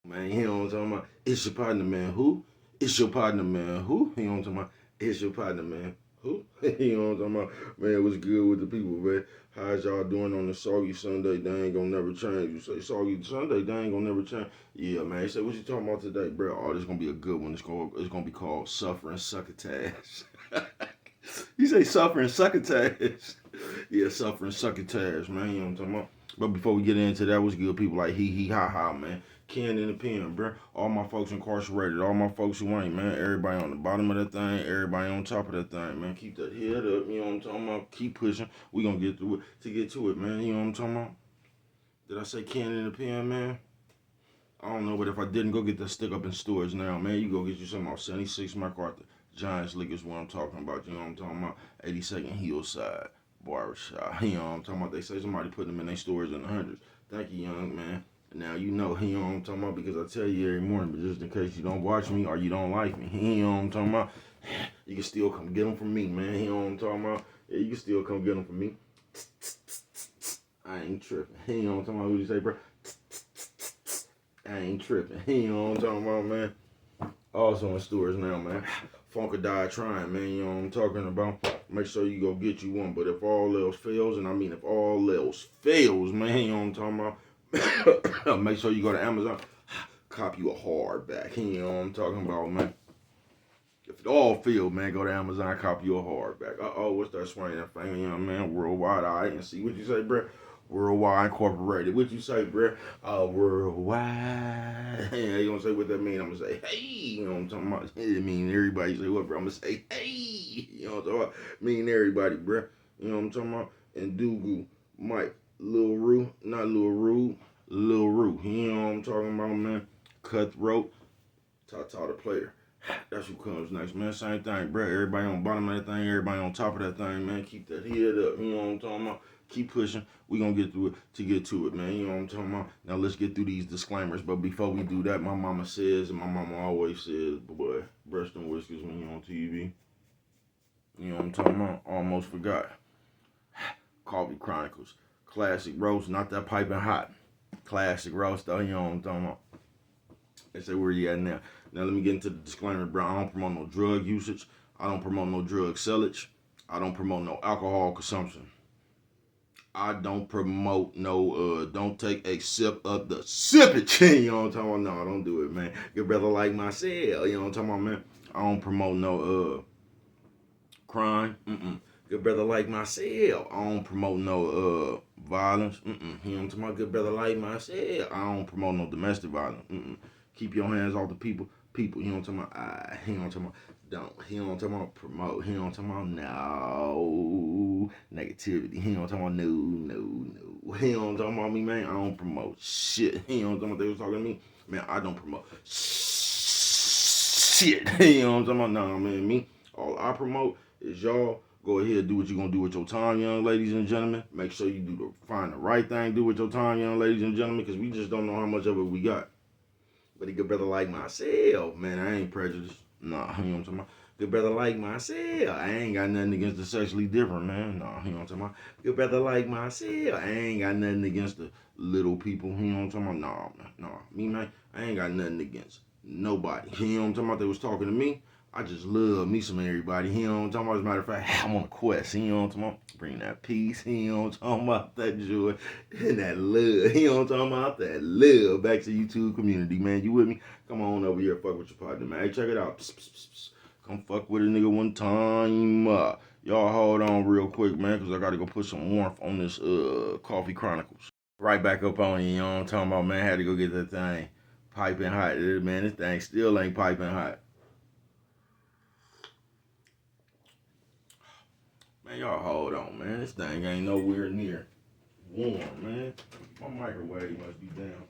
Man, you know what I'm talking about? It's your partner, man. Who? It's your partner, man. Who? You know what I'm talking about? It's your partner, man. Who? You know what I'm talking about? Man, what's good with the people, man? How's y'all doing on the soggy Sunday? They ain't gonna never change. You say soggy Sunday, they ain't gonna never change. Yeah, man. You say, what you talking about today, bro? Oh, this gonna be a good one. It's gonna be called Suffering Succotash. You say suffering succotash. Yeah, suffering succotash, man. You know what I'm talking about? But before we get into that, what's good? People like hee ha ha, man. Ken in the pen, bro. All my folks incarcerated, all my folks who ain't, man. Everybody on the bottom of that thing, everybody on top of that thing, man. Keep that head up, you know what I'm talking about? Keep pushing. We gonna get through it to get to it, man. You know what I'm talking about? Did I say Ken in the pen, man? I don't know, but if I didn't, go get that stick up in stores now, man. You go get you some off 76 MacArthur. Giants League is what I'm talking about. You know what I'm talking about? 82nd Hillside Barbershop. You know what I'm talking about? They say somebody put them in their stores in the hundreds. Thank you, young man. Now you know what I'm talking about because I tell you every morning, but just in case you don't watch me or you don't like me, you know what I'm talking about? You can still come get them from me, man. You know what I'm talking about? Yeah, you can still come get them from me. I ain't tripping. You know what I'm talking about? What you say, bro? I ain't tripping. You know what I'm talking about, man? Also in stores now, man. Funka die trying, man. You know what I'm talking about? Make sure you go get you one. But if all else fails, and I mean if all else fails, man, you know what I'm talking about? Make sure you go to Amazon, cop you a hardback. You know what I'm talking about, man? If it all fails, man, go to Amazon, cop you a hardback. What's that swing that thing, you know, man? Worldwide, all right, and see what you say, bro. Worldwide Incorporated. What you say, bro? Worldwide. Yeah, you gonna say what that mean? I'm gonna say, hey. You know what I'm talking about? It mean everybody say what, bro? I'm gonna say, hey. You know what I'm talking about? Mean everybody, bro. You know what I'm talking about? And Dugu, Mike, Lil Rue, not Lil Rue, Lil Rue. You know what I'm talking about, man? Cutthroat, Tata the player. That's who comes next, man. Same thing, bro. Everybody on the bottom of that thing, everybody on top of that thing, man. Keep that head up. You know what I'm talking about? Keep pushing. We gonna get through it to get to it, man. You know what I'm talking about? Now let's get through these disclaimers. But before we do that, my mama says, and my mama always says, boy, breast and whiskers when you on TV. You know what I'm talking about? Almost forgot. Coffee Chronicles. Classic roast, not that piping hot. Classic roast, though. You know what I'm talking about? They say, where you at now? Now, let me get into the disclaimer, bro. I don't promote no drug usage. I don't promote no drug sellage. I don't promote no alcohol consumption. I don't promote no, don't take a sip of the sippage. You know what I'm talking about? No, don't do it, man. Your brother like myself. You know what I'm talking about, man? I don't promote no, crime. Good brother like myself. I don't promote no, violence. You know what I'm talking about? Good brother like myself. I don't promote no domestic violence. Keep your hands off the people. People, you know what I'm talking about? You know what I'm talking about? Don't. You know what I'm talking about? Promote. You know what I'm talking about? No. Negativity. You know what I'm talking about? No. You know what I'm talking about me, man? I don't promote shit. You know what I'm talking about? They was talking to me. Man, I don't promote shit. You know what I'm talking about? Nah, man, me. All I promote is y'all go ahead and do what you're gonna do with your time, young ladies and gentlemen. Make sure you find the right thing to do with your time, young ladies and gentlemen, because we just don't know how much of it we got. But a good brother like myself, man, I ain't prejudiced. Nah, you know what I'm talking about? Good brother like myself, I ain't got nothing against the sexually different, man. Nah, you know what I'm talking about? Good brother like myself, I ain't got nothing against the little people. You know what I'm talking about? Nah, man, nah. Me, man, I ain't got nothing against nobody. You know what I'm talking about? They was talking to me. I just love me some everybody. You know what I'm talking about? As a matter of fact, I'm on a quest. You know what I'm talking about? Bring that peace. You know what I'm talking about? That joy and that love. You know what I'm talking about? That love back to YouTube community, man. You with me? Come on over here, fuck with your partner, man. Hey, check it out. Psst, psst, psst, psst. Come fuck with a nigga one time. Y'all hold on real quick, man, because I got to go put some warmth on this Coffee Chronicles. Right back up on you know what I'm talking about, man. Had to go get that thing piping hot. Man, this thing still ain't piping hot. Man, y'all hold on, man. This thing ain't nowhere near warm, man. My microwave must be down.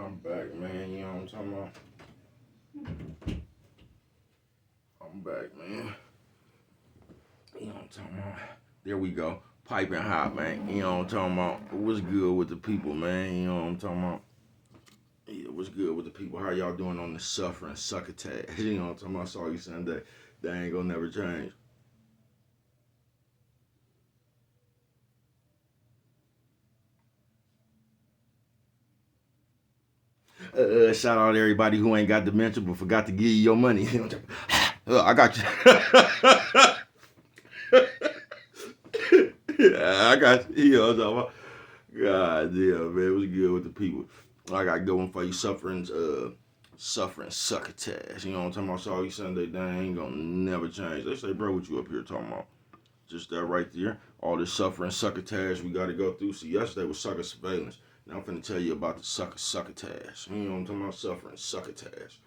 I'm back, man. You know what I'm talking about? I'm back, man. You know what I'm talking about? There we go. Piping hot, man. You know what I'm talking about? What's good with the people, man? You know what I'm talking about? Yeah, what's good with the people? How y'all doing on the suffering succotash? You know what I'm talking about? Soggy Sunday. That ain't gonna never change. Shout out to everybody who ain't got dementia but forgot to give you your money. I got you. I got you. You know what I'm talking about? God damn, man. What's good with the people? I got going for you suffering succotash. You know what I'm talking about? Soggy Sunday, that ain't gonna never change. They say, bro, what you up here talking about? Just that right there. All this suffering succotash we gotta go through. See, yesterday was sucker surveillance. Now I'm finna tell you about the succotash. You know what I'm talking about? Suffering succotash.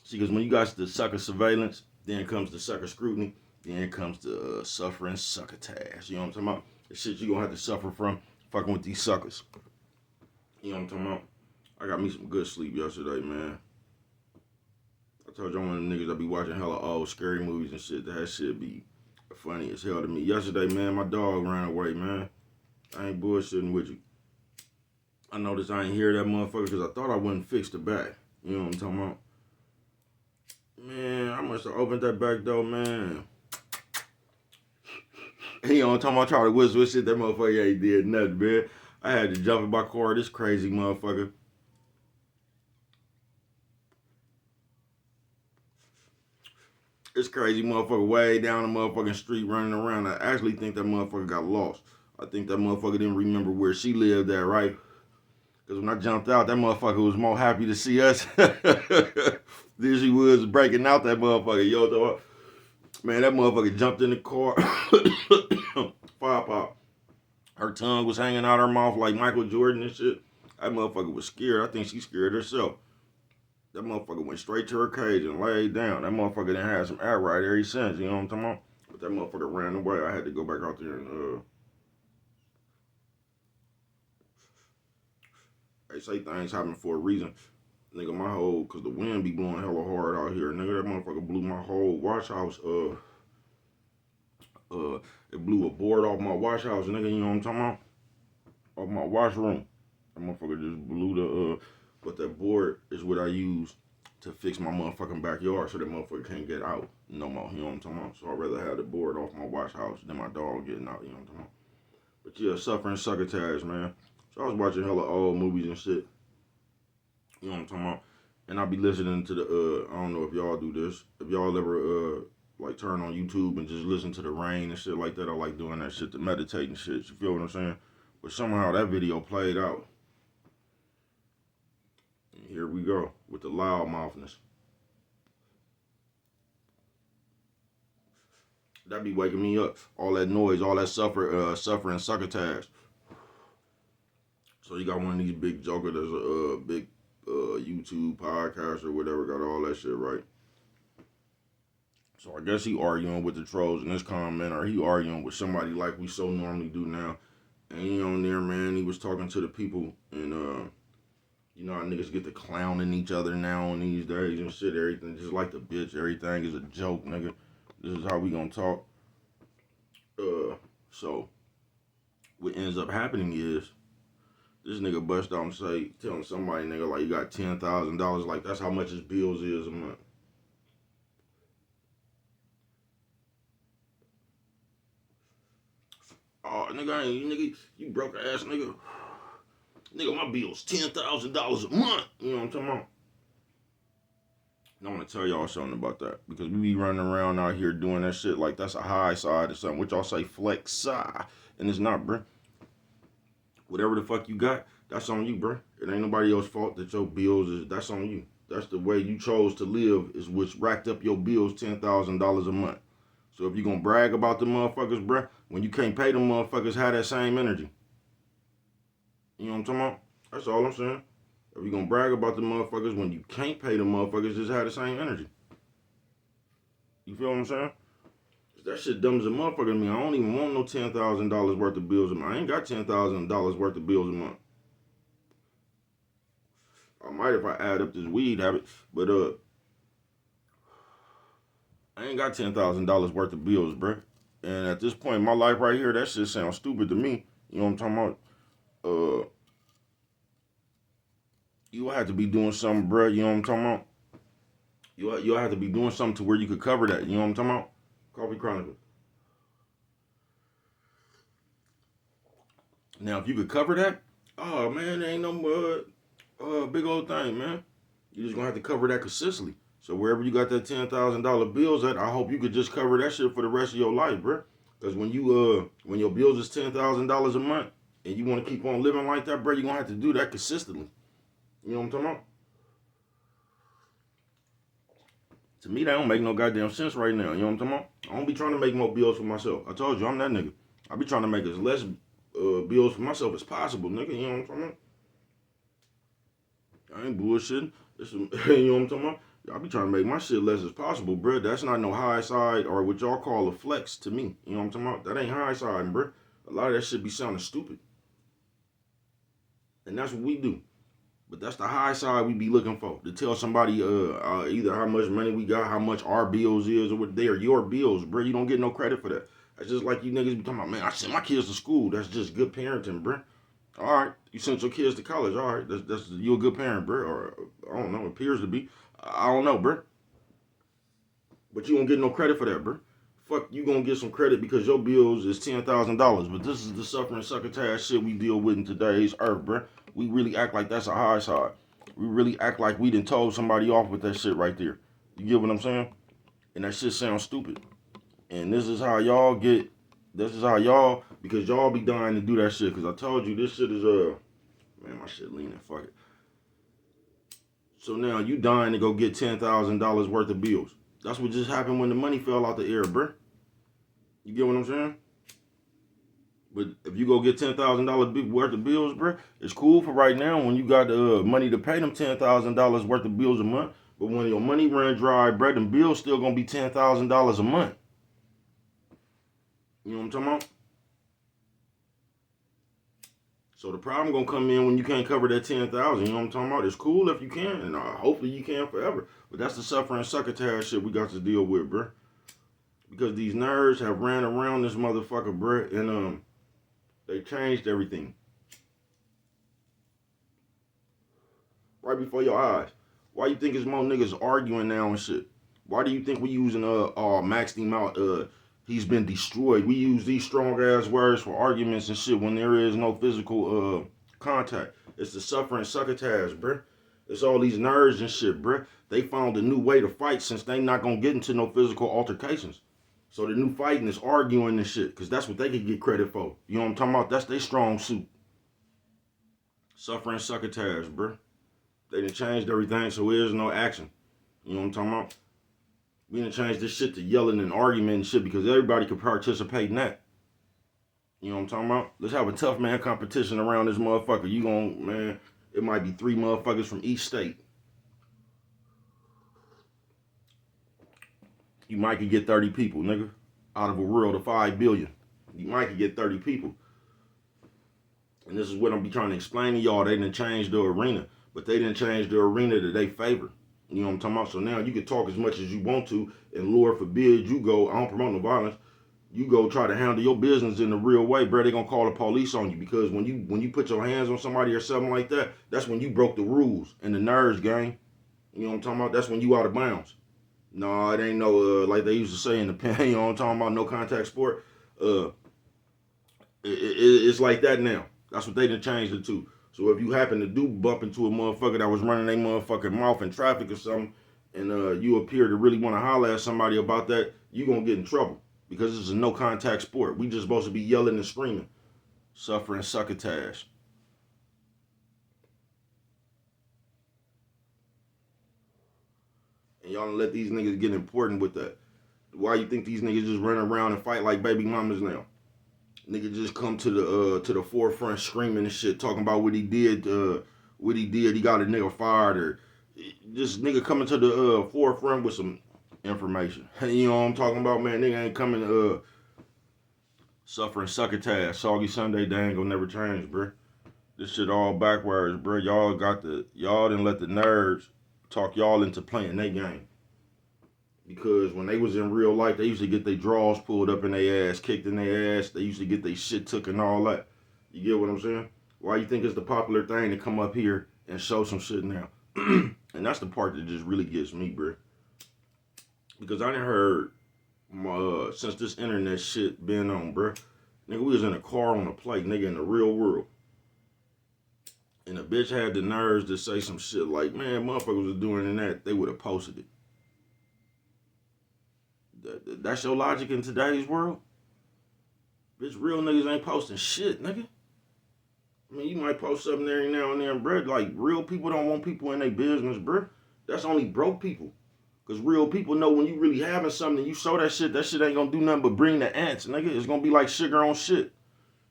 See, because when you got the sucker surveillance, then comes the sucker scrutiny, then comes the suffering succotash. You know what I'm talking about? The shit you gonna have to suffer from fucking with these suckers. You know what I'm talking about? I got me some good sleep yesterday, man. I told you I'm one of the niggas that be watching hella old scary movies and shit. That shit be funny as hell to me. Yesterday, man, my dog ran away, man. I ain't bullshitting with you. I noticed I ain't hear that motherfucker because I thought I wouldn't fix the back. You know what I'm talking about? Man, I must have opened that back door, man. You know what I'm talking about? Try to whistle shit. That motherfucker ain't did nothing, man. I had to jump in my car. This crazy motherfucker. This crazy motherfucker way down the motherfucking street running around. I actually think that motherfucker got lost. I think that motherfucker didn't remember where she lived at, right? Because when I jumped out, that motherfucker was more happy to see us than she was breaking out that motherfucker. Yo, man, that motherfucker jumped in the car. Pop pop. Her tongue was hanging out her mouth like Michael Jordan and shit. That motherfucker was scared. I think she scared herself. That motherfucker went straight to her cage and laid down. That motherfucker didn't have some air right ever since. You know what I'm talking about? But that motherfucker ran away. I had to go back out there and they say things happen for a reason. Nigga, my whole, cause the wind be blowing hella hard out here. Nigga, that motherfucker blew my whole wash house. It blew a board off my wash house. Nigga, you know what I'm talking about? Off my washroom. That motherfucker just blew the. But that board is what I use to fix my motherfucking backyard, so that motherfucker can't get out no more. You know what I'm talking about? So I'd rather have the board off my wash house than my dog getting out. You know what I'm talking about? But yeah, suffering succotash, man. So I was watching hella old movies and shit. You know what I'm talking about? And I be listening to the I don't know if y'all do this. If y'all ever like turn on YouTube and just listen to the rain and shit like that. I like doing that shit to meditate and shit. You feel what I'm saying? But somehow that video played out. And here we go with the loud mouthness. That be waking me up. All that noise, all that suffering succotash. So you got one of these big joker that's a big YouTube podcast or whatever, got all that shit right. So I guess he arguing with the trolls in this comment, or he arguing with somebody like we so normally do now. And he on there, man, he was talking to the people, and you know how niggas get to clowning each other now on these days and shit, everything just like the bitch, everything is a joke, nigga. This is how we gonna talk. So what ends up happening is this nigga bust out and say, telling somebody, nigga, like you got $10,000, like that's how much his bills is a month. Oh, nigga, nigga, you broke ass nigga. Nigga, my bill's $10,000 a month. You know what I'm talking about? And I want to tell y'all something about that because we be running around out here doing that shit like that's a high side or something, which y'all say flex side, and it's not, bruh. Whatever the fuck you got, that's on you, bruh. It ain't nobody else's fault that your bills is. That's on you. That's the way you chose to live is which racked up your bills $10,000 a month. So if you gonna brag about the motherfuckers, bruh, when you can't pay them motherfuckers, have that same energy. You know what I'm talking about? That's all I'm saying. If you gonna brag about the motherfuckers when you can't pay the motherfuckers, just have the same energy. You feel what I'm saying? That shit dumb as a motherfucker to me. I don't even want no $10,000 worth of bills a month. I ain't got $10,000 worth of bills a month. I might if I add up this weed habit, but I ain't got $10,000 worth of bills, bruh. And at this point in my life right here, that shit sounds stupid to me. You know what I'm talking about? You have to be doing something, bruh. You know what I'm talking about? You'll have to be doing something to where you could cover that. You know what I'm talking about? Coffee Chronicles. Now, if you could cover that, oh man, there ain't no big old thing, man. You just gonna have to cover that consistently. So wherever you got that $10,000 bills at, I hope you could just cover that shit for the rest of your life, bruh. Cause when your bills is $10,000 a month and you want to keep on living like that, bruh, you gonna have to do that consistently. You know what I'm talking about? To me, that don't make no goddamn sense right now. You know what I'm talking about? I don't be trying to make more bills for myself. I told you, I'm that nigga. I be trying to make as less bills for myself as possible, nigga. You know what I'm talking about? I ain't bullshitting. You know what I'm talking about? I be trying to make my shit less as possible, bro. That's not no high side or what y'all call a flex to me. You know what I'm talking about? That ain't high side, bro. A lot of that shit be sounding stupid. And that's what we do. But that's the high side we be looking for. To tell somebody either how much money we got, how much our bills is, or what they are your bills, bro. You don't get no credit for that. That's just like you niggas be talking about, man, I sent my kids to school. That's just good parenting, bro. All right, you sent your kids to college. All right, that's you a good parent, bro. Or I don't know, it appears to be. I don't know, bro. But you don't get no credit for that, bro. Fuck, you gonna get some credit because your bills is $10,000. But this is the suffering succotash shit we deal with in today's earth, bro. We really act like that's a high side. We really act like we done told somebody off with that shit right there. You get what I'm saying? And that shit sounds stupid. And this is how y'all get. This is how y'all, because y'all be dying to do that shit. Because I told you this shit is man, my shit leaning. Fuck it. So now you dying to go get $10,000 worth of bills. That's what just happened when the money fell out the air, bruh. You get what I'm saying? But if you go get $10,000 worth of bills, bruh, it's cool for right now when you got the money to pay them $10,000 worth of bills a month. But when your money run dry, bruh, them bills still gonna be $10,000 a month. You know what I'm talking about? So the problem gonna come in when you can't cover that 10,000. You know what I'm talking about? It's cool if you can, and hopefully you can forever. But that's the suffering succotash shit we got to deal with, bruh. Because these nerds have ran around this motherfucker, bruh, and they changed everything right before your eyes. Why you think it's more niggas arguing now and shit? Why do you think we using maxed him out? He's been destroyed. We use these strong ass words for arguments and shit when there is no physical contact. It's the suffering succotash, bruh. It's all these nerds and shit, bruh. They found a new way to fight since they not gonna get into no physical altercations. So the new fighting is arguing and shit, because that's what they could get credit for. You know what I'm talking about? That's their strong suit. Suffering succotash, bruh. They done changed everything, so there's no action. You know what I'm talking about? We done changed this shit to yelling and argument and shit because everybody can participate in that. You know what I'm talking about? Let's have a tough man competition around this motherfucker. You gon' man, it might be 3 motherfuckers from each state. You might could get 30 people, nigga. Out of a world of 5 billion. You might could get 30 people. And this is what I'm be trying to explain to y'all. They didn't change the arena. But they didn't change the arena that they favor. You know what I'm talking about? So now you can talk as much as you want to, and Lord forbid you go, I don't promote no violence, you go try to handle your business in the real way, bro, they gonna call the police on you. Because when you put your hands on somebody or something like that, that's when you broke the rules in the nerds game. You know what I'm talking about? That's when you out of bounds. No, it ain't no, like they used to say in the pen, you know what I'm talking about, no contact sport. It's like that now. That's what they done changed it to. So if you happen to do bump into a motherfucker that was running their motherfucking mouth in traffic or something, and you appear to really want to holler at somebody about that, you gonna get in trouble. Because this is a no contact sport. We just supposed to be yelling and screaming. Suffering succotash. And y'all let these niggas get important with that. Why you think these niggas just run around and fight like baby mamas now? Nigga just come to the forefront screaming and shit, talking about what he did. He got a nigga fired, or just nigga coming to the forefront with some information. You know what I'm talking about, man? Nigga ain't coming suffering succotash. Soggy Sunday, they ain't gonna never change, bro. This shit all backwards, bro. Y'all didn't let the nerds talk y'all into playing their game. Because when they was in real life, they used to get their drawers pulled up in their ass, kicked in their ass. They used to get their shit took and all that. You get what I'm saying? Why you think it's the popular thing to come up here and show some shit now? And that's the part that just really gets me, bro. Because I done heard since this internet shit been on, bro. Nigga, we was in a car on a plate, nigga, in the real world. And a bitch had the nerves to say some shit like, man, motherfuckers was doing that, they would have posted it. That's your logic in today's world? Bitch, real niggas ain't posting shit, nigga. I mean, you might post something every now and then, bro. Like, real people don't want people in their business, bro. That's only broke people. Because real people know when you really having something, you show that shit ain't gonna do nothing but bring the ants, nigga. It's gonna be like sugar on shit.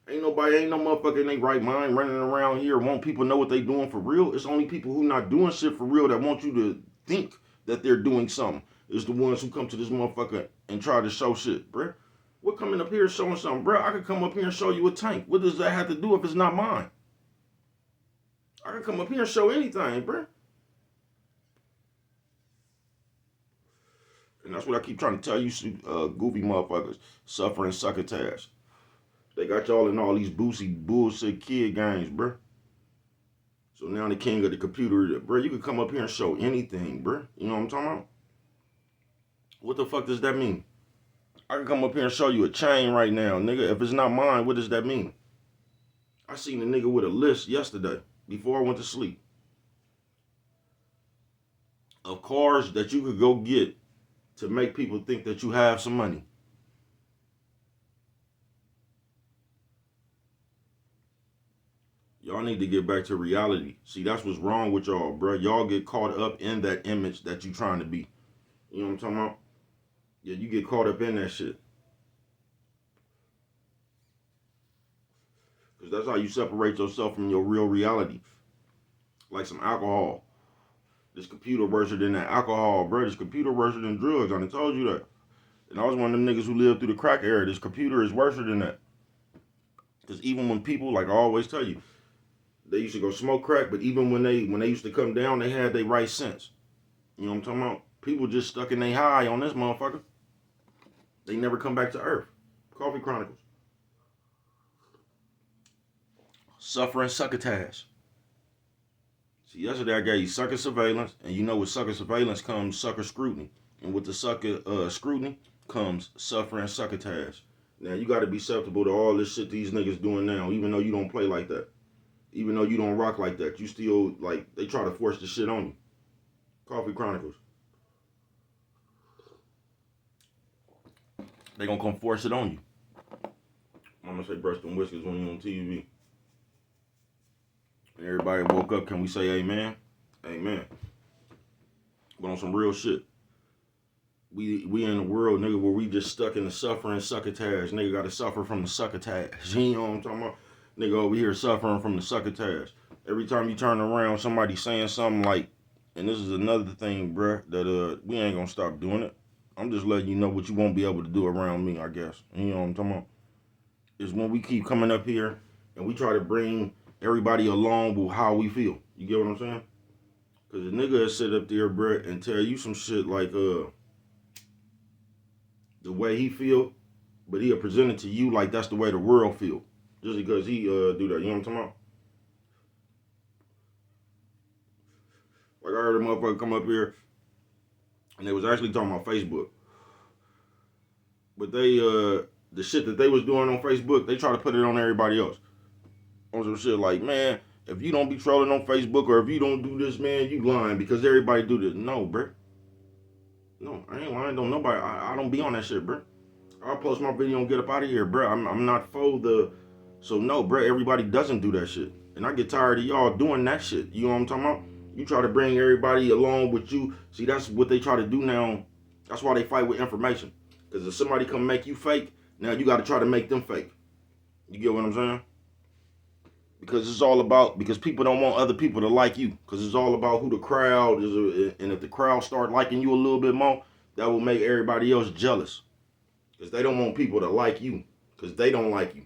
Ain't no motherfucker in their right mind running around here want people to know what they doing for real. It's only people who not doing shit for real that want you to think that they're doing something. It's the ones who come to this motherfucker and try to show shit, bruh. We're coming up here showing something, bruh. I could come up here and show you a tank. What does that have to do if it's not mine? I could come up here and show anything, bruh. And that's what I keep trying to tell you, goofy motherfuckers, suffering succotash. They got y'all in all these bullshit kid games, bruh. So now the king of the computer, bruh, you could come up here and show anything, bruh. You know what I'm talking about? What the fuck does that mean? I can come up here and show you a chain right now, nigga. If it's not mine, what does that mean? I seen a nigga with a list yesterday before I went to sleep of cars that you could go get to make people think that you have some money. Y'all need to get back to reality. See, that's what's wrong with y'all, bro. Y'all get caught up in that image that you trying to be. You know what I'm talking about? Yeah, you get caught up in that shit. Because that's how you separate yourself from your real reality. Like some alcohol. This computer worse than that alcohol, bro. This computer worse than drugs. I done told you that. And I was one of them niggas who lived through the crack era. This computer is worse than that. Because even when people, like I always tell you, they used to go smoke crack, but even when they used to come down, they had their right sense. You know what I'm talking about? People just stuck in their high on this motherfucker. They never come back to earth. Coffee Chronicles. Suffering succotash. See, yesterday I gave you sucker surveillance, and you know with sucker surveillance comes sucker scrutiny. And with the sucker scrutiny comes suffering succotash. Now, you got to be susceptible to all this shit these niggas doing now, even though you don't play like that. Even though you don't rock like that. You still, like, they try to force the shit on you. Coffee Chronicles. They gonna come force it on you. I'm gonna say brush them whiskers when you on TV. And everybody woke up, can we say amen? Amen. But on some real shit. We in a world, nigga, where we just stuck in the suffering succotash. Nigga gotta suffer from the succotash. You know what I'm talking about? Nigga over here suffering from the succotash. Every time you turn around, somebody saying something like, and this is another thing, bruh, that we ain't gonna stop doing it. I'm just letting you know what you won't be able to do around me, I guess. You know what I'm talking about? Is when we keep coming up here and we try to bring everybody along with how we feel. You get what I'm saying? Because the nigga will sit up there, bruh, and tell you some shit like, the way he feel, but he'll present it to you like that's the way the world feel. Just because he do that. You know what I'm talking about? Like I heard a motherfucker come up here and they was actually talking about Facebook. But they the shit that they was doing on Facebook, they try to put it on everybody else. On some shit like, man, if you don't be trolling on Facebook or if you don't do this, man, you lying because everybody do this. No, bruh. No, I ain't lying. Don't nobody. I don't be on that shit, bruh. I'll post my video and get up out of here, bruh. I'm not for the. So no, bruh. Everybody doesn't do that shit, and I get tired of y'all doing that shit. You know what I'm talking about? You try to bring everybody along with you. See, that's what they try to do now. That's why they fight with information. Because if somebody come make you fake, now you got to try to make them fake. You get what I'm saying? Because it's all about, because people don't want other people to like you. Because it's all about who the crowd is. And if the crowd start liking you a little bit more, that will make everybody else jealous. Because they don't want people to like you. Because they don't like you.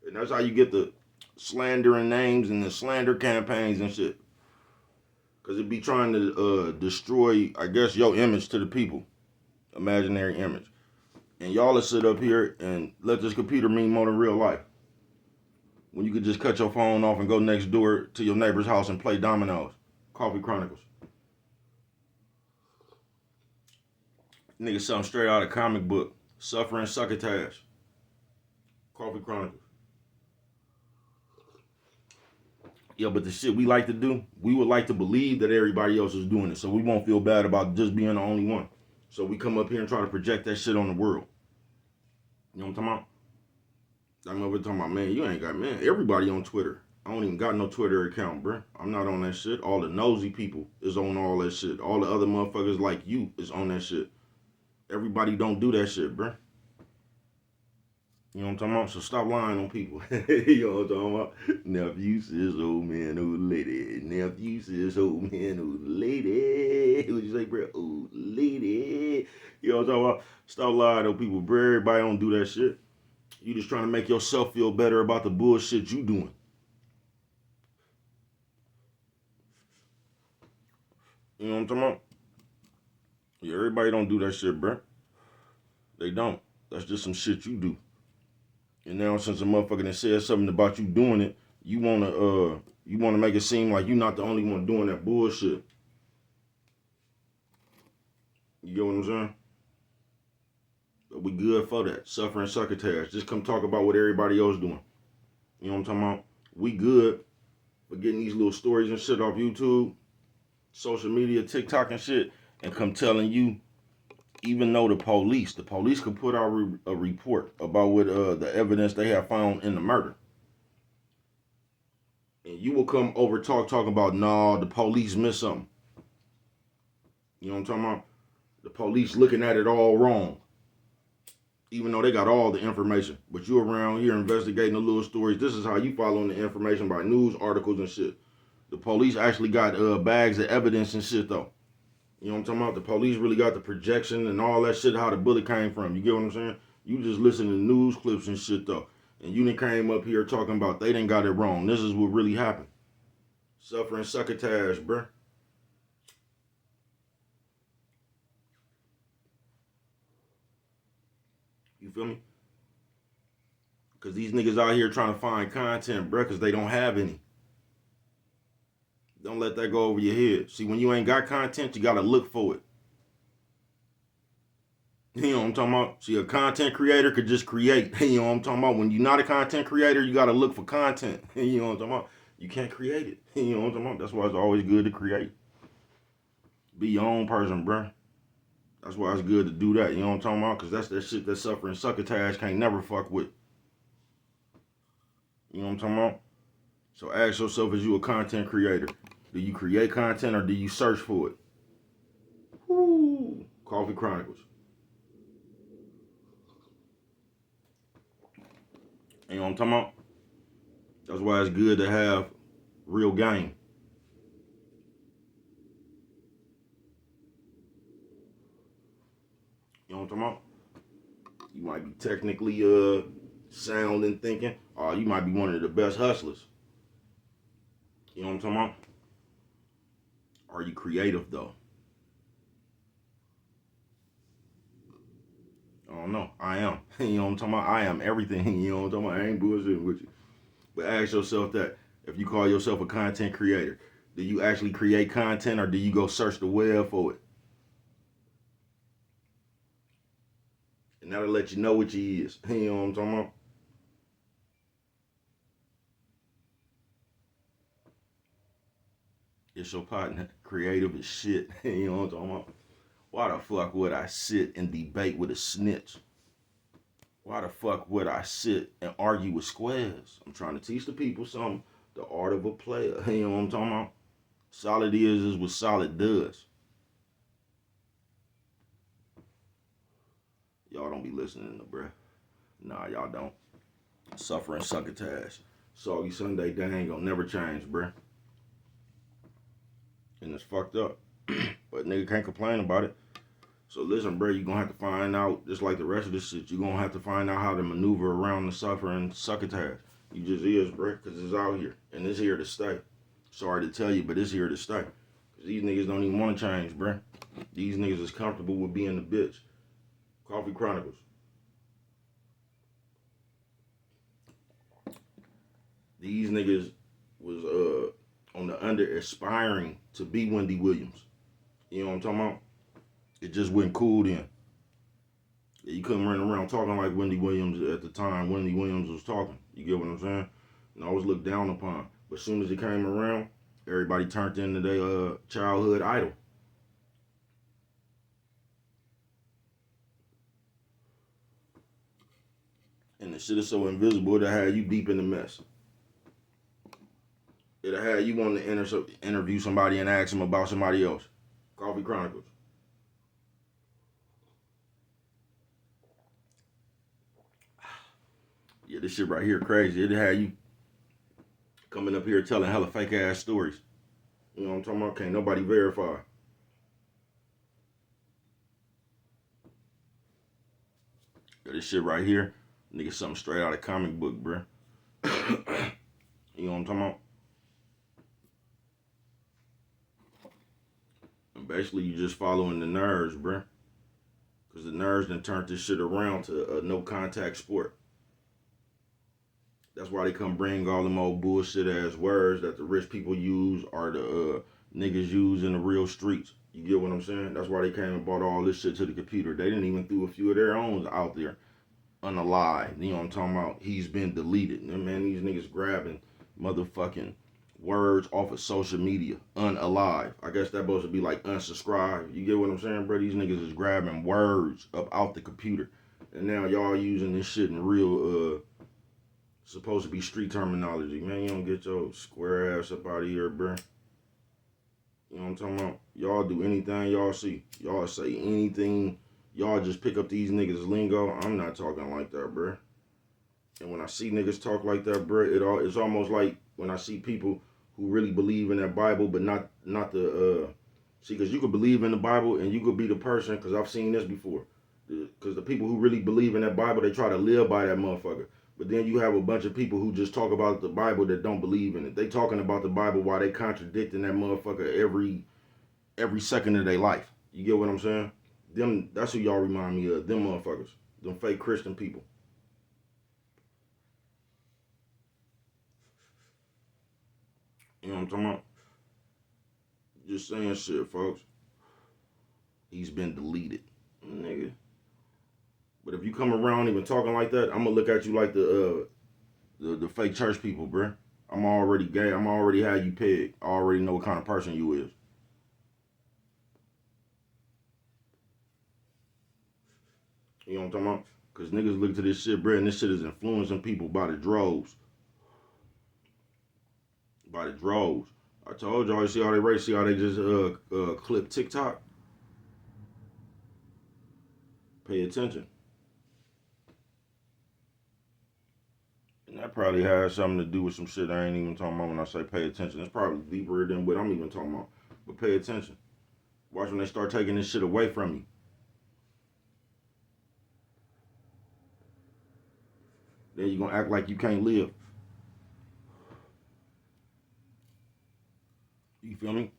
And that's how you get the slandering names and the slander campaigns and shit. Because it be trying to destroy, I guess, your image to the people. Imaginary image. And y'all will sit up here and let this computer mean more than real life. When you could just cut your phone off and go next door to your neighbor's house and play dominoes. Coffee Chronicles. Nigga, something straight out of comic book. Suffering Sucka Tash. Coffee Chronicles. Yeah, but the shit we like to do, we would like to believe that everybody else is doing it, so we won't feel bad about just being the only one. So we come up here and try to project that shit on the world. You know what I'm talking about? I'm over talking about, man, you ain't got, man, everybody on Twitter. I don't even got no Twitter account, bruh. I'm not on that shit. All the nosy people is on all that shit. All the other motherfuckers like you is on that shit. Everybody don't do that shit, bruh. You know what I'm talking about? So stop lying on people. You know what I'm talking about? Nephew says old man, old lady. Nephew says old man, old lady. What you say, bro? Old lady. You know what I'm talking about? Stop lying on people, bro. Everybody don't do that shit. You just trying to make yourself feel better about the bullshit you doing. You know what I'm talking about? Yeah, everybody don't do that shit, bro. They don't. That's just some shit you do. And now since a motherfucker that said something about you doing it, you wanna make it seem like you're not the only one doing that bullshit. You get what I'm saying? But we good for that. Suffering succotash. Just come talk about what everybody else doing. You know what I'm talking about? We good for getting these little stories and shit off YouTube, social media, TikTok and shit, and come telling you, even though the police could put out a report about what the evidence they have found in the murder. And you will come over talking about, nah, the police missed something. You know what I'm talking about? The police looking at it all wrong. Even though they got all the information. But you around here investigating the little stories. This is how you following the information by news articles and shit. The police actually got bags of evidence and shit though. You know what I'm talking about? The police really got the projection and all that shit, how the bullet came from. You get what I'm saying? You just listen to news clips and shit though. And you done came up here talking about they done got it wrong. This is what really happened. Suffering succotash, bruh. You feel me? Because these niggas out here trying to find content, bruh, because they don't have any. Don't let that go over your head. See, when you ain't got content, you got to look for it. You know what I'm talking about? See, a content creator could just create. You know what I'm talking about? When you're not a content creator, you got to look for content. You know what I'm talking about? You can't create it. You know what I'm talking about? That's why it's always good to create. Be your own person, bruh. That's why it's good to do that. You know what I'm talking about? Because that's that shit that suffering succotash can't never fuck with. You know what I'm talking about? So ask yourself, is you a content creator? Do you create content or do you search for it? Woo! Coffee Chronicles. You know what I'm talking about? That's why it's good to have real game. You know what I'm talking about? You might be technically sound and thinking, or you might be one of the best hustlers. You know what I'm talking about? Are you creative though? I don't know. I am. You know what I'm talking about? I am everything. You know what I'm talking about? I ain't bullshitting with you. But ask yourself that. If you call yourself a content creator, do you actually create content or do you go search the web for it? And that'll let you know what you is. You know what I'm talking about? It's your partner. Creative as shit. You know what I'm talking about? Why the fuck would I sit and debate with a snitch? Why the fuck would I sit and argue with squares? I'm trying to teach the people something. The art of a player. You know what I'm talking about? Solid is what solid does. Y'all don't be listening to bruh. Nah, y'all don't. Suffering succotash. Soggy Sunday, they ain't gonna never change, bruh. And it's fucked up. But nigga can't complain about it. So listen, bro, you're gonna have to find out, just like the rest of this shit, you're gonna have to find out how to maneuver around the suffering succotash. You just is, bro, because it's out here. And it's here to stay. Sorry to tell you, but it's here to stay. Because these niggas don't even want to change, bro. These niggas is comfortable with being the bitch. Coffee Chronicles. These niggas was on the under aspiring to be Wendy Williams. You know what I'm talking about? It just went cool then. You couldn't run around talking like Wendy Williams at the time Wendy Williams was talking. You get what I'm saying? And I was looked down upon. But as soon as it came around, everybody turned into their childhood idol. And the shit is so invisible to have you deep in the mess. It'll have you want to interview somebody and ask them about somebody else. Coffee Chronicles. Yeah, this shit right here crazy. It'll have you coming up here telling hella fake ass stories. You know what I'm talking about? Can't nobody verify. Yeah, this shit right here, nigga, something straight out of comic book, bruh. You know what I'm talking about? And basically, you just following the nerds, bruh. Because the nerds done turned this shit around to a no contact sport. That's why they come bring all them old bullshit ass words that the rich people use or the niggas use in the real streets. You get what I'm saying? That's why they came and brought all this shit to the computer. They didn't even throw a few of their own out there unalive. You know what I'm talking about? He's been deleted. And man, these niggas grabbing motherfucking words off of social media. Unalive. I guess that supposed to be like unsubscribe. You get what I'm saying, bro? These niggas is grabbing words up out the computer. And now y'all using this shit in real supposed to be street terminology. Man, you don't get your square ass up out of here, bro. You know what I'm talking about? Y'all do anything y'all see. Y'all say anything. Y'all just pick up these niggas' lingo. I'm not talking like that, bro. And when I see niggas talk like that, bro, it's almost like when I see people who really believe in that Bible, but not the see, because you could believe in the Bible and you could be the person, because I've seen this before. Because the people who really believe in that Bible, they try to live by that motherfucker. But then you have a bunch of people who just talk about the Bible that don't believe in it. They talking about the Bible while they contradicting that motherfucker every second of their life. You get what I'm saying? That's who y'all remind me of. Them motherfuckers. Them fake Christian people. You know what I'm talking about? Just saying shit, folks. He's been deleted, nigga. But if you come around even talking like that, I'm gonna look at you like the fake church people, bruh. I'm already gay. I'm already how you pegged. I already know what kind of person you is. You know what I'm talking about? Because niggas look to this shit, bruh, and this shit is influencing people by the droves. By the droves. I told y'all, you see how they race, see how they just clip TikTok? Pay attention. And that probably has something to do with some shit I ain't even talking about when I say pay attention. It's probably deeper than what I'm even talking about. But pay attention. Watch when they start taking this shit away from you. Then you're gonna act like you can't live. You feel me?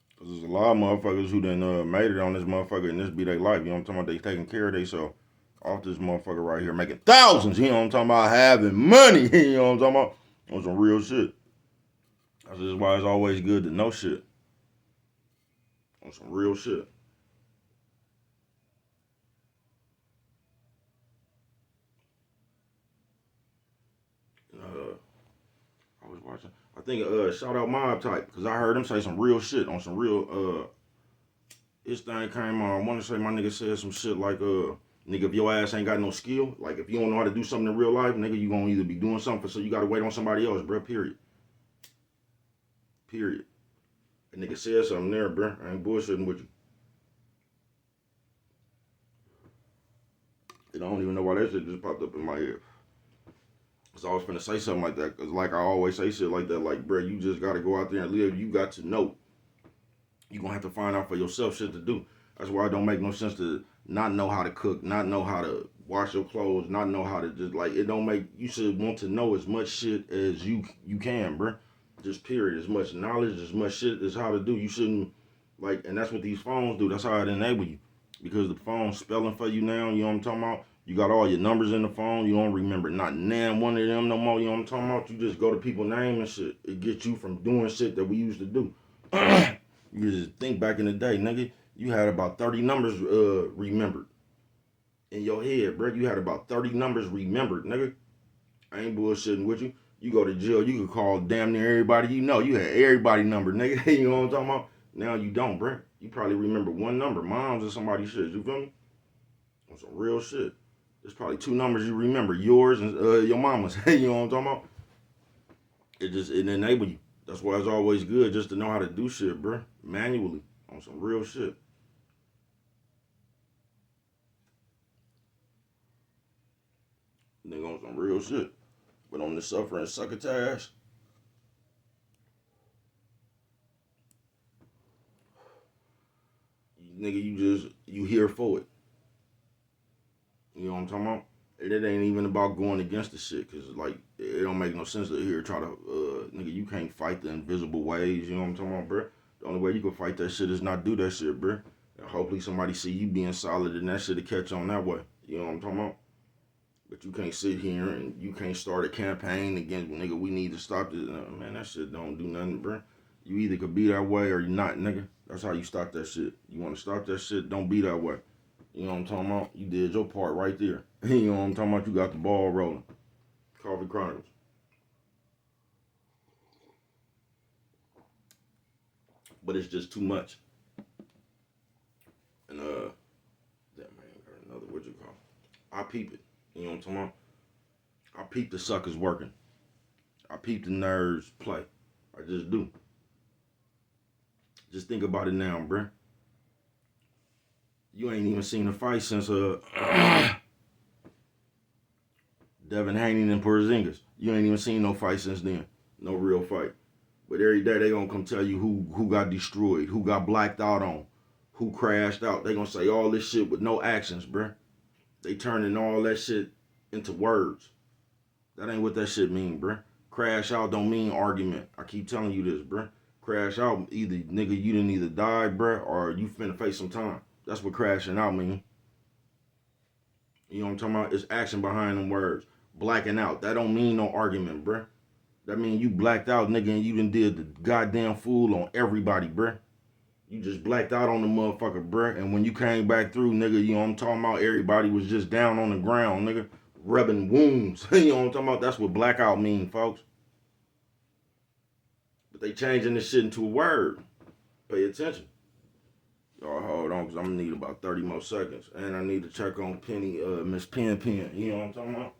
Because there's a lot of motherfuckers who done made it on this motherfucker and this be their life. You know what I'm talking about? They taking care of themselves off this motherfucker right here, making thousands. You know what I'm talking about? Having money. You know what I'm talking about? On some real shit. That's just why it's always good to know shit. On some real shit. I was watching. I think shout out Mob Type, because I heard him say some real shit on some real his thing came on. I want to say my nigga said some shit like nigga, if your ass ain't got no skill, like if you don't know how to do something in real life, nigga, you gonna either be doing something, so you gotta wait on somebody else, bro. Period. Period. A nigga said something there, bro. I ain't bullshitting with you. And I don't even know why that shit just popped up in my head. Cause I was finna say something like that. Cause like I always say shit like that, like, bro, you just gotta go out there and live. You got to know. You're going to have to find out for yourself shit to do. That's why it don't make no sense to not know how to cook, not know how to wash your clothes, not know how to just like it don't make you should want to know as much shit as you can, bruh. Just period. As much knowledge, as much shit as how to do. You shouldn't like and that's what these phones do. That's how it enable you. Because the phone's spelling for you now, you know what I'm talking about? You got all your numbers in the phone, you don't remember not name one of them no more, you know what I'm talking about? You just go to people's name and shit. It gets you from doing shit that we used to do. You just think back in the day, nigga, you had about 30 numbers remembered in your head, bro. You had about 30 numbers remembered, nigga. I ain't bullshitting with you. You go to jail, you could call damn near everybody you know. You had everybody number, nigga. You know what I'm talking about? Now you don't, bro. You probably remember one number, mom's or somebody's shit. You feel me? On some real shit. There's probably two numbers you remember, yours and your mama's. You know what I'm talking about? It enable you. That's why it's always good just to know how to do shit, bro. Manually. On some real shit. Nigga on some real shit. But on the suffering succotash, nigga, you here for it. You know what I'm talking about? It ain't even about going against the shit, cause like it don't make no sense to here try to nigga, you can't fight the invisible ways. You know what I'm talking about, bro? The only way you can fight that shit is not do that shit, bro. And hopefully somebody see you being solid and that shit to catch on that way. You know what I'm talking about? But you can't sit here and you can't start a campaign against nigga. We need to stop this. Man, that shit don't do nothing, bro. You either could be that way or you're not, nigga. That's how you stop that shit. You want to stop that shit? Don't be that way. You know what I'm talking about? You did your part right there. You know what I'm talking about? You got the ball rolling. Coffee Chronicles. But it's just too much. And that man got another what you call it? I peep it. You know what I'm talking about? I peep the suckers working. I peep the nerds play. I just do. Just think about it now, bruh. You ain't even seen a fight since Devin Haney and Porzingis. You ain't even seen no fight since then. No real fight. But every day they gonna come tell you who got destroyed, who got blacked out on, who crashed out. They gonna say all this shit with no actions, bruh. They turning all that shit into words. That ain't what that shit mean, bruh. Crash out don't mean argument. I keep telling you this, bruh. Crash out either nigga you didn't either die, bruh, or you finna face some time. That's what crashing out mean. You know what I'm talking about? It's action behind them words. Blacking out. That don't mean no argument, bruh. That mean you blacked out, nigga, and you done did the goddamn fool on everybody, bruh. You just blacked out on the motherfucker, bruh. And when you came back through, nigga, you know what I'm talking about? Everybody was just down on the ground, nigga, rubbing wounds. You know what I'm talking about? That's what blackout mean, folks. But they changing this shit into a word. Pay attention. Y'all hold on, because I'm going to need about 30 more seconds. And I need to check on Penny, Miss Pen. You know what I'm talking about?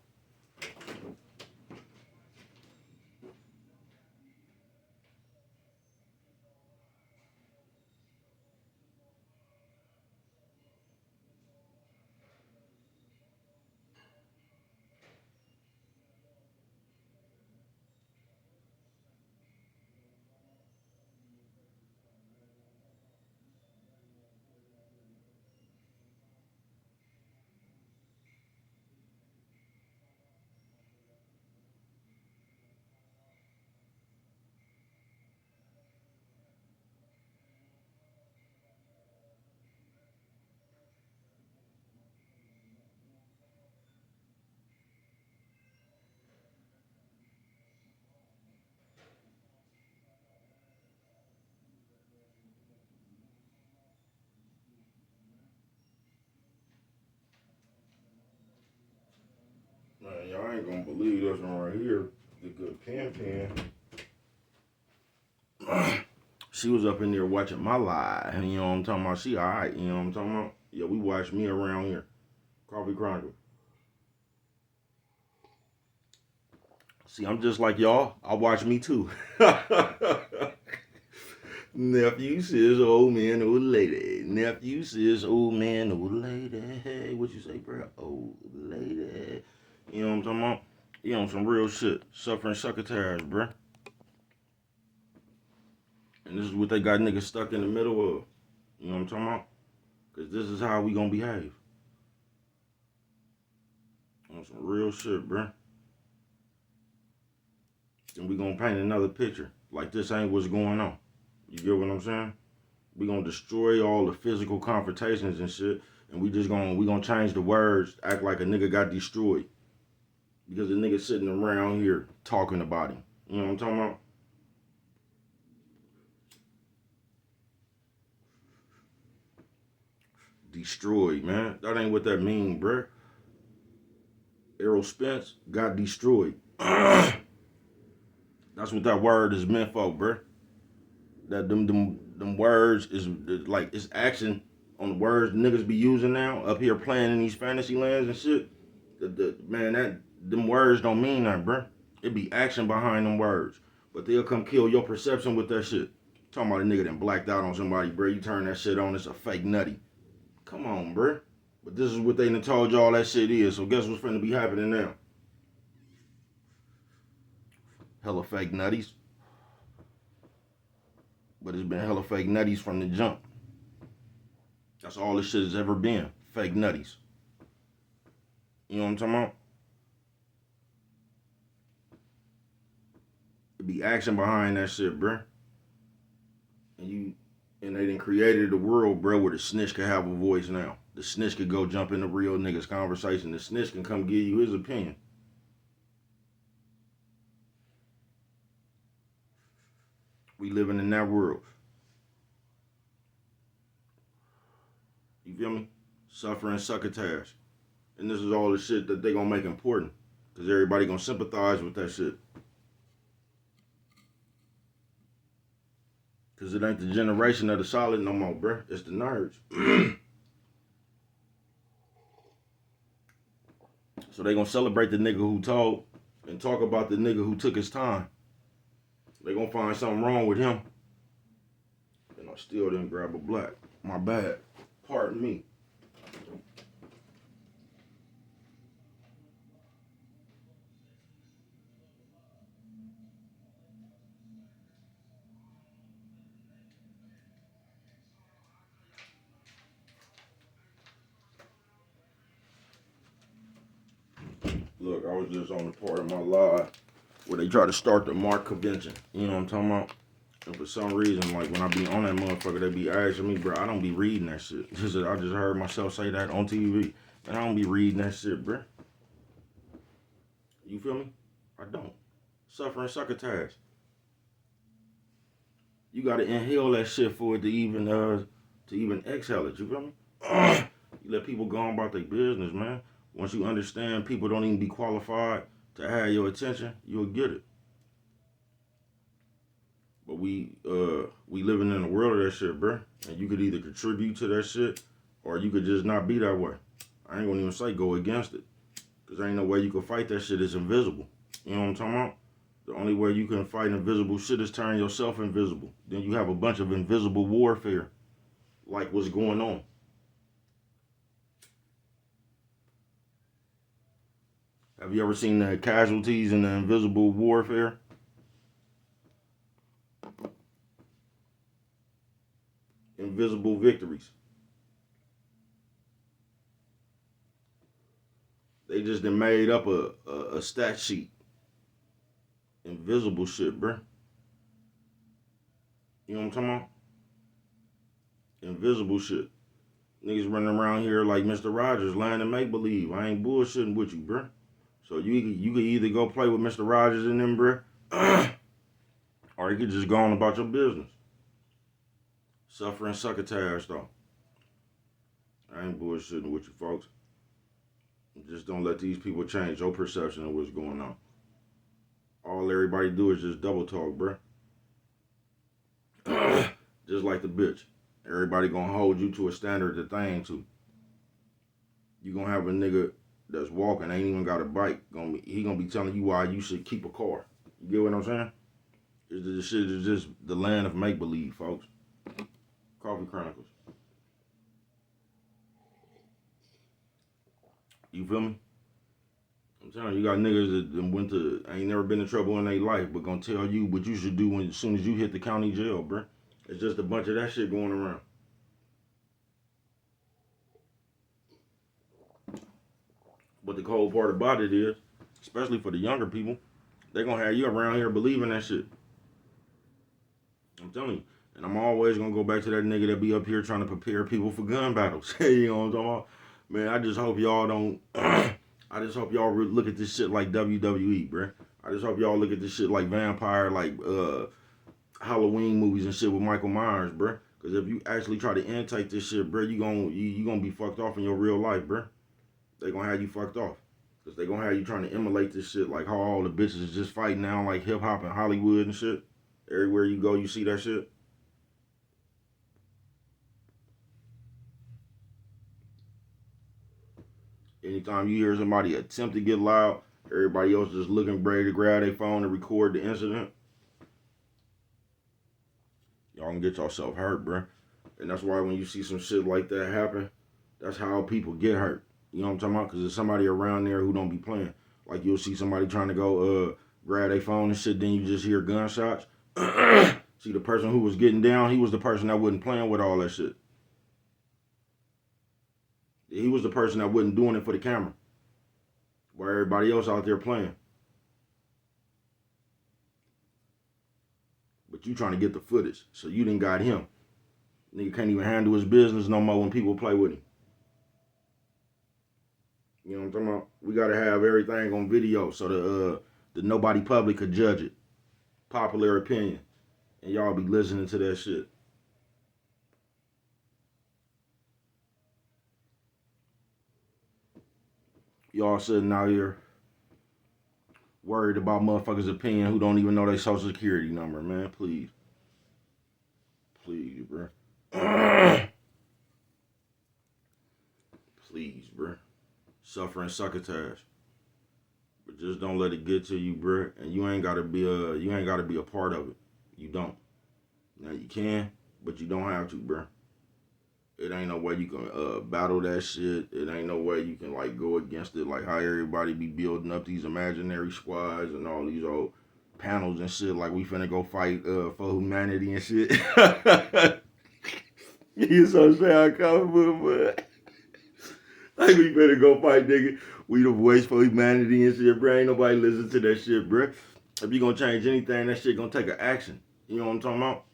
Man, y'all ain't going to believe this one right here. The good Pen. She was up in there watching my live. You know what I'm talking about? She alright. You know what I'm talking about? Yeah, we watch me around here. Coffee Chronicles. See, I'm just like y'all. I watch me too. Nephew says old man, old lady. Nephew says old man, old lady. Hey, what you say, bro? Old lady. You know what I'm talking about? You know, some real shit. Suffering succotash, bro. And this is what they got niggas stuck in the middle of. You know what I'm talking about? Because this is how we gonna behave. On some real shit, bruh. Then we gonna paint another picture. Like this ain't what's going on. You get what I'm saying? We gonna destroy all the physical confrontations and shit. And we gonna change the words, act like a nigga got destroyed. Because the nigga sitting around here talking about him. You know what I'm talking about? Destroyed, man. That ain't what that mean, bruh. Errol Spence got destroyed. That's what that word is meant for, bruh. That them words is like it's action on the words niggas be using now up here playing in these fantasy lands and shit. Man, them words don't mean that, bruh. It be action behind them words. But they'll come kill your perception with that shit. Talking about a nigga that blacked out on somebody, bruh. You turn that shit on, it's a fake nutty. Come on, bruh. But this is what they done told y'all that shit is. So guess what's finna be happening now? Hella fake nutties. But it's been hella fake nutties from the jump. That's all this shit has ever been. Fake nutties. You know what I'm talking about? It be action behind that shit, bruh. And they done created a world, bro, where the snitch can have a voice now. The snitch could go jump in the real niggas' conversation. The snitch can come give you his opinion. We living in that world. You feel me? Suffering succotash. And this is all the shit that they gonna make important. Because everybody gonna sympathize with that shit. Because it ain't the generation of the solid no more, bruh. It's the nerds. So they gonna celebrate the nigga who told and talk about the nigga who took his time. They gonna find something wrong with him. And I still didn't grab a black. My bad. Pardon me. Look, I was just on the part of my live where they try to start the Mark convention. You know what I'm talking about? And for some reason, like when I be on that motherfucker, they be asking me, bro, I don't be reading that shit. I just heard myself say that on TV. And I don't be reading that shit, bro. You feel me? I don't. Suffering succotash. You gotta inhale that shit for it to even exhale it. You feel me? You let people go on about their business, man. Once you understand people don't even be qualified to have your attention, you'll get it. But we living in a world of that shit, bruh. And you could either contribute to that shit or you could just not be that way. I ain't gonna even say go against it. Cause ain't no way you can fight that shit. It's invisible. You know what I'm talking about? The only way you can fight invisible shit is turn yourself invisible. Then you have a bunch of invisible warfare. Like what's going on. Have you ever seen the casualties in the invisible warfare? Invisible victories. They just done made up a stat sheet. Invisible shit, bruh. You know what I'm talking about? Invisible shit. Niggas running around here like Mr. Rogers, lying and make believe. I ain't bullshitting with you, bruh. So you could either go play with Mr. Rogers and them, bruh, or you could just go on about your business. Suffering succotash, though. I ain't bullshitting with you, folks. Just don't let these people change your perception of what's going on. All everybody do is just double talk, bruh. Just like the bitch. Everybody gonna hold you to a standard that they ain't to. You gonna have a nigga that's walking, ain't even got a bike. He gonna be telling you why you should keep a car. You get what I'm saying? This shit is just the land of make-believe, folks. Coffee Chronicles. You feel me? I'm telling you, you got niggas that ain't never been in trouble in their life, but gonna tell you what you should do as soon as you hit the county jail, bruh. It's just a bunch of that shit going around. But the cold part about it is, especially for the younger people, they're gonna have you around here believing that shit. I'm telling you. And I'm always gonna go back to that nigga that be up here trying to prepare people for gun battles. You know what I'm talking about? Man, I just hope y'all don't. I just hope y'all look at this shit like WWE, bruh. I just hope y'all look at this shit like vampire, like Halloween movies and shit with Michael Myers, bruh. Because if you actually try to intake this shit, bruh, you gonna be fucked off in your real life, bruh. They gonna have you fucked off. Because they gonna have you trying to emulate this shit like how all the bitches is just fighting now like hip hop and Hollywood and shit. Everywhere you go, you see that shit. Anytime you hear somebody attempt to get loud, everybody else just looking ready to grab their phone and record the incident. Y'all can get yourself hurt, bruh. And that's why when you see some shit like that happen, that's how people get hurt. You know what I'm talking about? Because there's somebody around there who don't be playing. Like you'll see somebody trying to go grab their phone and shit, then you just hear gunshots. See, the person who was getting down, he was the person that wasn't playing with all that shit. He was the person that wasn't doing it for the camera. While everybody else out there playing. But you trying to get the footage. So you didn't got him. Nigga can't even handle his business no more when people play with him. You know what I'm talking about? We gotta have everything on video so the nobody public could judge it. Popular opinion. And y'all be listening to that shit. Y'all sitting out here worried about motherfuckers' opinion who don't even know their social security number, man. Please. Please, bro. Please, bro. Suffering Sucka, Tash. But just don't let it get to you, bro. And you ain't gotta be a part of it. You don't. Now you can, but you don't have to, bro. It ain't no way you can battle that shit. It ain't no way you can like go against it. Like how everybody be building up these imaginary squads and all these old panels and shit. Like we finna go fight for humanity and shit. You so sad, comic book, but like we better go fight, nigga. We the voice for humanity and shit, bro. Ain't nobody listen to that shit, bro. If you gonna change anything, that shit gonna take an action. You know what I'm talking about?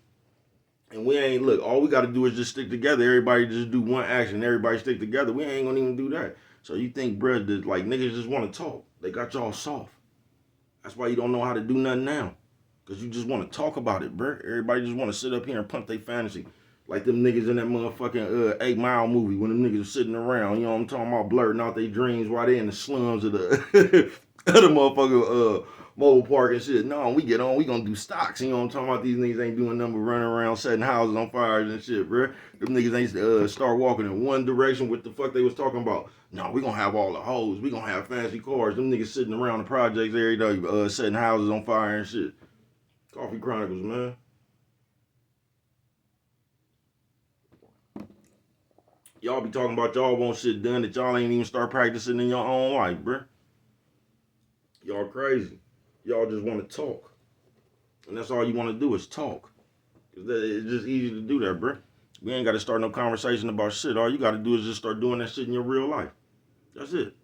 And we ain't, look, all we gotta do is just stick together. Everybody just do one action. Everybody stick together. We ain't gonna even do that. So you think, bruh, that like niggas just wanna talk. They got y'all soft. That's why you don't know how to do nothing now. Cause you just wanna talk about it, bruh. Everybody just wanna sit up here and pump their fantasy. Like them niggas in that motherfucking 8 Mile movie when them niggas are sitting around, you know what I'm talking about, blurting out their dreams while they in the slums of the of the motherfucking mobile park and shit. No, we get on, we gonna do stocks. You know what I'm talking about? These niggas ain't doing nothing but running around setting houses on fire and shit, bro. Them niggas ain't start walking in one direction. What the fuck they was talking about? No, we gonna have all the hoes. We gonna have fancy cars. Them niggas sitting around the projects every day, setting houses on fire and shit. Coffee Chronicles, man. Y'all be talking about y'all want shit done that y'all ain't even start practicing in your own life, bruh. Y'all crazy. Y'all just want to talk. And that's all you want to do is talk. It's just easy to do that, bruh. We ain't got to start no conversation about shit. All you got to do is just start doing that shit in your real life. That's it.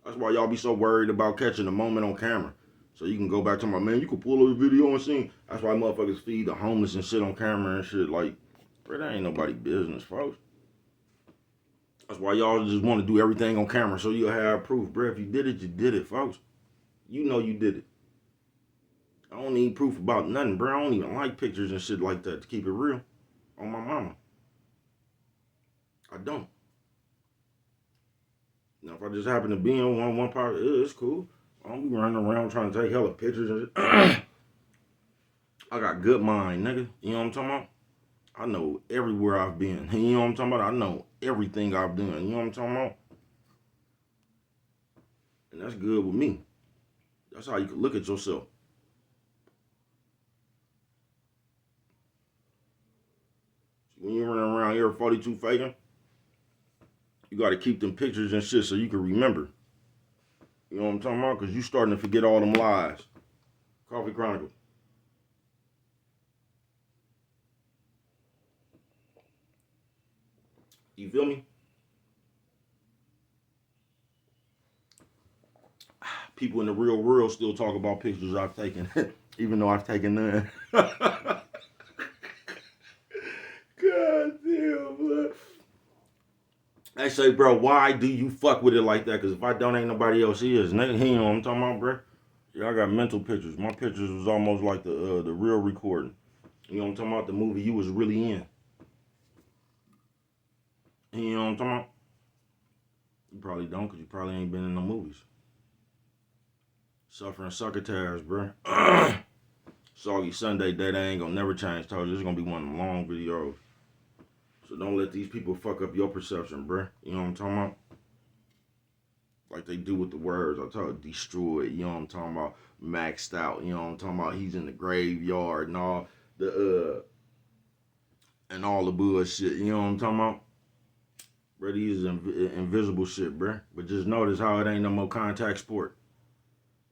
That's why y'all be so worried about catching the moment on camera. So you can go back to my man, you can pull up a video and see. That's why motherfuckers feed the homeless and shit on camera and shit. Like, bro, that ain't nobody business, folks. That's why y'all just want to do everything on camera so you'll have proof, bro. If you did it, folks. You know you did it. I don't need proof about nothing, bro. I don't even like pictures and shit like that, to keep it real. On my mama. I don't. Now, if I just happen to be in one part, it's cool. I don't be running around trying to take hella pictures and shit. I got good mind, nigga. You know what I'm talking about? I know everywhere I've been. You know what I'm talking about? I know everything I've done. You know what I'm talking about? And that's good with me. That's how you can look at yourself. When you're running around here 42 faking, you got to keep them pictures and shit so you can remember. You know what I'm talking about? Because you starting to forget all them lies. Coffee Chronicles. You feel me? People in the real world still talk about pictures I've taken, even though I've taken none. God damn, blood. They say, bro, why do you fuck with it like that? Because if I don't, ain't nobody else is. Nigga, you know what I'm talking about, bro? Yeah, I got mental pictures. My pictures was almost like the real recording. You know what I'm talking about? The movie you was really in. You know what I'm talking about? You probably don't, because you probably ain't been in the movies. Suffering succotash, bro. Soggy Sunday day, they ain't gonna never change. Told you, this is gonna be one of them long videos. So don't let these people fuck up your perception, bro. You know what I'm talking about? Like they do with the words. I told you, destroyed. You know what I'm talking about? Maxed out. You know what I'm talking about? He's in the graveyard and all and all the bullshit. You know what I'm talking about? Bro, these is invisible shit, bro. But just notice how it ain't no more contact sport.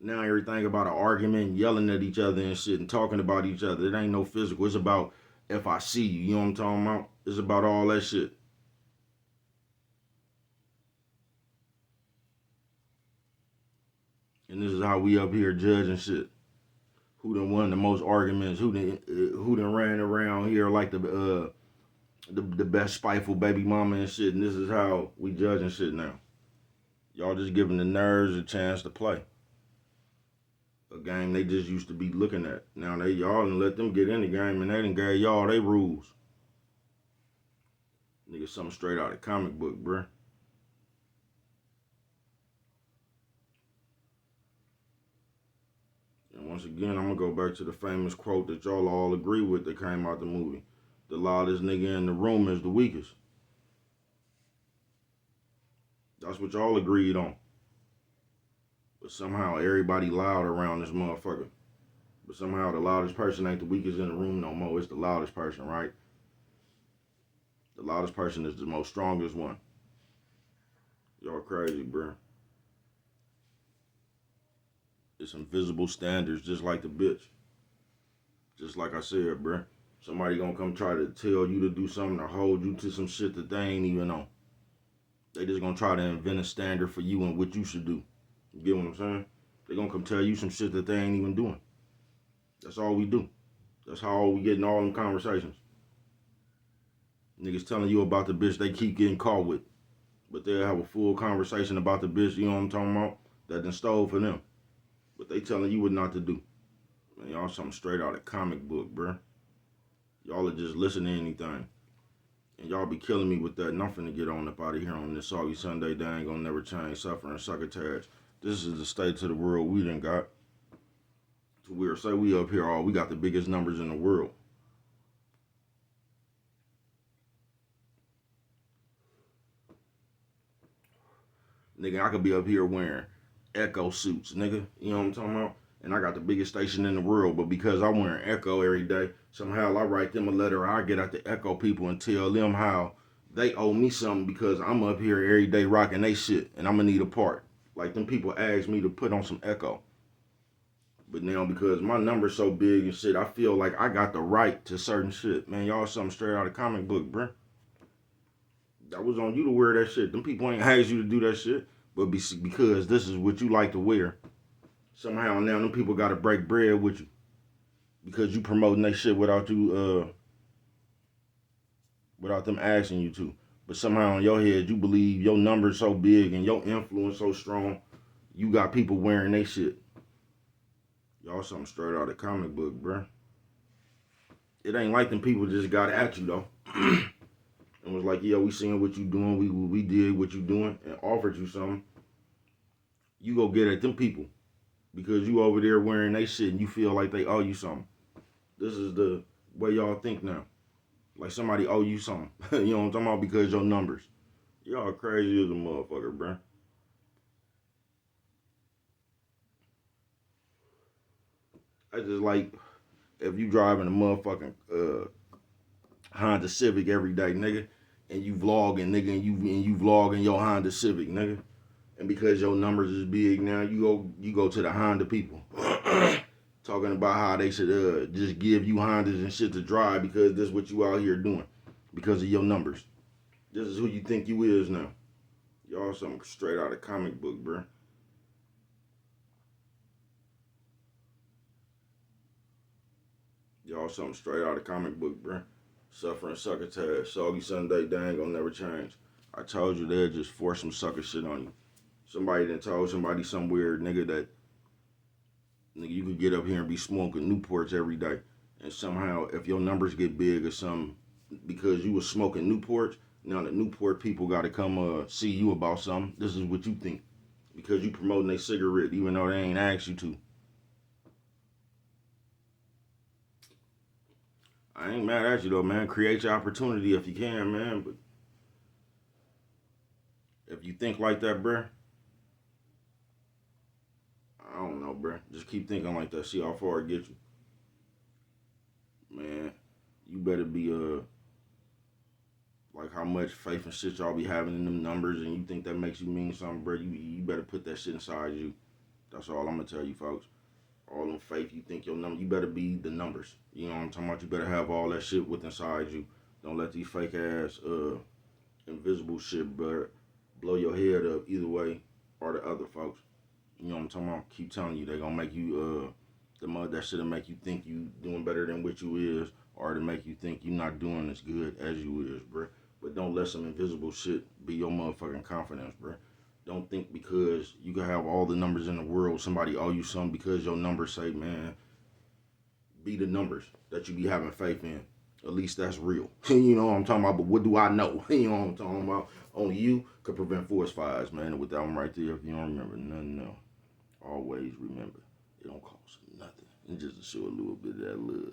Now everything about an argument, yelling at each other and shit, and talking about each other. It ain't no physical. It's about if I see you. You know what I'm talking about? It's about all that shit. And this is how we up here judging shit. Who done won the most arguments? Who done ran around here like the best spiteful baby mama and shit? And this is how we judging shit now. Y'all just giving the nerds a chance to play a game they just used to be looking at. Now y'all done let them get in the game and they done gave y'all they rules. Nigga, something straight out of comic book, bruh. And once again, I'm gonna go back to the famous quote that y'all all agree with that came out the movie. The loudest nigga in the room is the weakest. That's what y'all agreed on. But somehow everybody loud around this motherfucker. But somehow the loudest person ain't the weakest in the room no more. It's the loudest person, right? The loudest person is the most strongest one. Y'all crazy, bruh. It's invisible standards just like the bitch. Just like I said, bruh. Somebody gonna come try to tell you to do something or hold you to some shit that they ain't even on. They just gonna try to invent a standard for you and what you should do. You get what I'm saying? They gonna come tell you some shit that they ain't even doing. That's all we do. That's how we get in all them conversations. Niggas telling you about the bitch they keep getting caught with. But they'll have a full conversation about the bitch, you know what I'm talking about, that done stole for them. But they telling you what not to do. Man, y'all something straight out of comic book, bruh. Y'all are just listening to anything. And y'all be killing me with that. And I'm finna get on up out of here on this soggy Sunday. They ain't gonna never change. Suffering succotash. This is the state to the world we done got. To where say we up here all we got the biggest numbers in the world. Nigga, I could be up here wearing Echo suits, nigga. You know what I'm talking about? And I got the biggest station in the world, but because I'm wearing Echo every day, somehow I write them a letter. I get out the Echo people and tell them how they owe me something because I'm up here every day rocking they shit, and I'm gonna need a part. Like them people ask me to put on some Echo. But now because my number's so big and shit, I feel like I got the right to certain shit. Man, y'all something straight out of comic book, bruh. That was on you to wear that shit. Them people ain't asked you to do that shit. But because this is what you like to wear, somehow now them people got to break bread with you because you promoting that shit without them asking you to. But somehow in your head you believe your number's so big and your influence so strong, you got people wearing that shit. Y'all something straight out of the comic book, bruh. It ain't like them people just got at you though. And was like, yeah, we seeing what you doing, we did what you doing and offered you something. You go get at them people because you over there wearing they shit and you feel like they owe you something. This is the way y'all think now. Like somebody owe you something. You know what I'm talking about? Because your numbers. Y'all crazy as a motherfucker, bruh. I just like if you driving a motherfucking Honda Civic every day, nigga, and you vlogging, nigga, and you vlogging your Honda Civic, nigga. And because your numbers is big now, you go to the Honda people. Talking about how they should just give you Hondas and shit to drive because this is what you out here doing. Because of your numbers. This is who you think you is now. Y'all something straight out of comic book, bruh. Y'all something straight out of comic book, bruh. Suffering sucker Tash. Soggy Sunday, they ain't gonna never change. I told you they'll just force some sucker shit on you. Somebody done told somebody some weird nigga that nigga you could get up here and be smoking Newports every day. And somehow if your numbers get big or something because you was smoking Newports, now the Newport people gotta come see you about something. This is what you think. Because you promoting a cigarette even though they ain't asked you to. I ain't mad at you though, man. Create your opportunity if you can, man. But if you think like that, bruh, I don't know, bruh. Just keep thinking like that. See how far it gets you. Man, you better be like how much faith and shit y'all be having in them numbers and you think that makes you mean something, bruh. You better put that shit inside you. That's all I'm gonna tell you, folks. All them faith, you think your number, you better be the numbers. You know what I'm talking about? You better have all that shit with inside you. Don't let these fake ass invisible shit, bruh, blow your head up either way or the other, folks. You know what I'm talking about? Keep telling you they gonna make you that shit'll make you think you doing better than what you is, or to make you think you not doing as good as you is, bruh. But don't let some invisible shit be your motherfucking confidence, bruh. Don't think because you can have all the numbers in the world, somebody owe you something because your numbers say, man, be the numbers that you be having faith in. At least that's real. You know what I'm talking about? But what do I know? You know what I'm talking about? Only you could prevent forest fires, man. And with that one right there, if you don't remember nothing else, always remember, it don't cost nothing. It's just to show a little bit of that love.